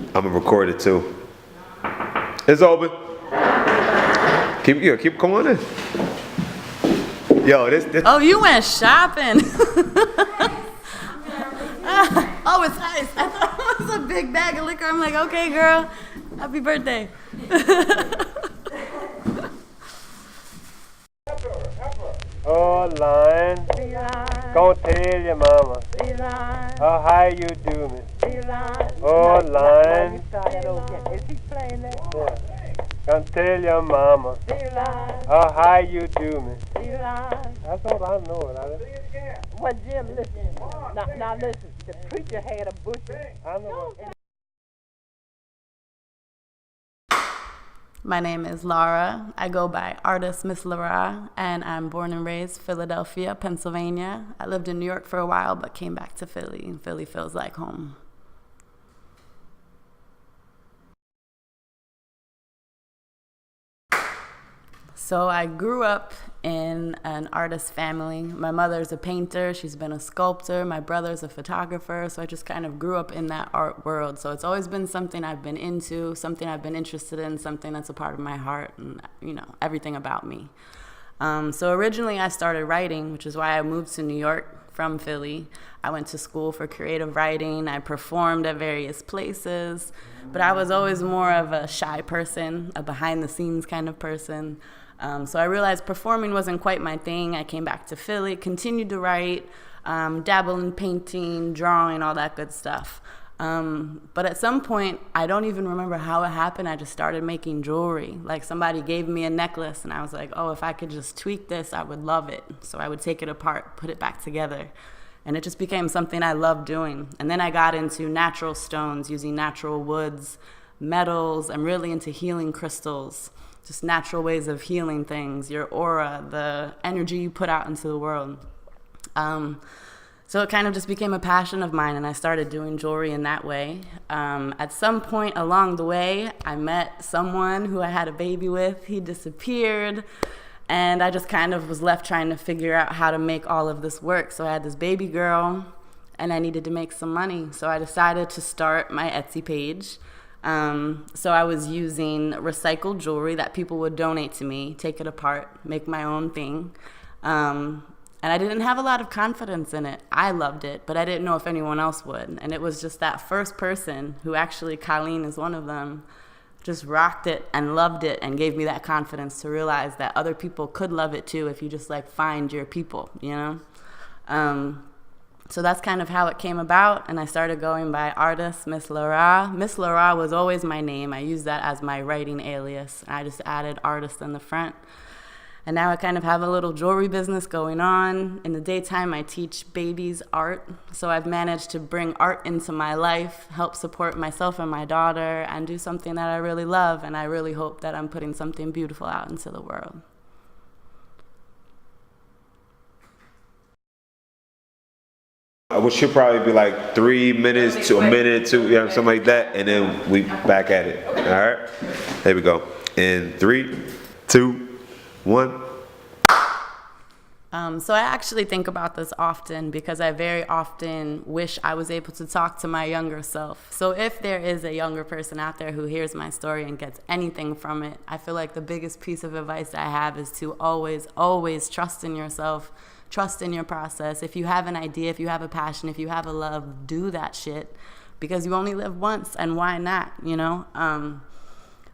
I'm gonna record it too. It's open. Come on in. Yo, this. Oh, you went shopping. Oh, it's ice. I thought it was a big bag of liquor. I'm like, okay, girl, happy birthday. Oh, lion, go tell your mama how you do me. Oh, lion, Is he playing that? go tell your mama how you do me. That's all I know. Well, Jim, listen. Now listen. The preacher had a bushel. I know. My name is Lara. I go by artist Missla.Ra, and I'm born and raised Philadelphia, Pennsylvania. I lived in New York for a while, but came back to Philly, and Philly feels like home. So I grew up in an artist family. My mother's a painter, she's been a sculptor, my brother's a photographer, so I just kind of grew up in that art world. So it's always been something I've been into, something I've been interested in, something that's a part of my heart and, you know, everything about me. So originally I started writing, which is why I moved to New York from Philly. I went to school for creative writing, I performed at various places, but I was always more of a shy person, a behind the scenes kind of person. So I realized performing wasn't quite my thing. I came back to Philly, continued to write, dabble in painting, drawing, all that good stuff. But at some point, I don't even remember how it happened. I just started making jewelry. Like somebody gave me a necklace and I was like, oh, if I could just tweak this, I would love it. So I would take it apart, put it back together. And it just became something I loved doing. And then I got into natural stones, using natural woods, metals. I'm really into healing crystals. Just natural ways of healing things, your aura, the energy you put out into the world. So it kind of just became a passion of mine, and I started doing jewelry in that way. At some point along the way, I met someone who I had a baby with. He disappeared, and I just kind of was left trying to figure out how to make all of this work. So I had this baby girl, and I needed to make some money. So I decided to start my Etsy page. So I was using recycled jewelry that people would donate to me, take it apart, make my own thing. And I didn't have a lot of confidence in it. I loved it, but I didn't know if anyone else would. And it was just that first person, who actually Colleen is one of them, just rocked it and loved it and gave me that confidence to realize that other people could love it too if you just like find your people, you know? So that's kind of how it came about, and I started going by artist Missla.Ra. Missla.Ra was always my name. I used that as my writing alias, and I just added artist in the front. And now I kind of have a little jewelry business going on. In the daytime, I teach babies art, so I've managed to bring art into my life, help support myself and my daughter, and do something that I really love, and I really hope that I'm putting something beautiful out into the world. Which should probably be like 3 minutes to a minute, two, you know, something like that, and then we back at it. All right, there we go. In 3, 2, 1. So I actually think about this often because I very often wish I was able to talk to my younger self. So if there is a younger person out there who hears my story and gets anything from it, I feel like the biggest piece of advice I have is to always, always trust in yourself. Trust in your process. If you have an idea, if you have a passion, if you have a love, do that shit, because you only live once, and why not, you know?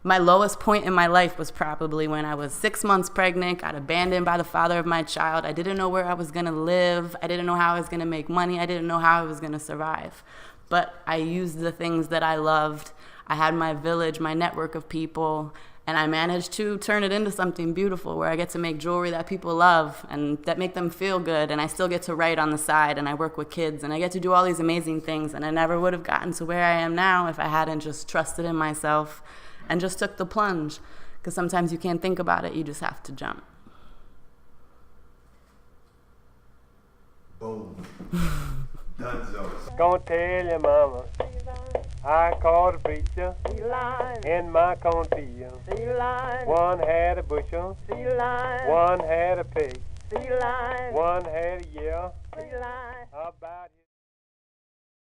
My lowest point in my life was probably when I was 6 months pregnant, got abandoned by the father of my child. I didn't know where I was gonna live. I didn't know how I was gonna make money. I didn't know how I was gonna survive. But I used the things that I loved. I had my village, my network of people, and I managed to turn it into something beautiful where I get to make jewelry that people love and that make them feel good. And I still get to write on the side, and I work with kids, and I get to do all these amazing things. And I never would have gotten to where I am now if I hadn't just trusted in myself and just took the plunge. Because sometimes you can't think about it, you just have to jump. Boom. Dunzo. Gonna tell your mama I caught a preacher in my cornfield. One had a bushel, one had a pig, one had a yell about his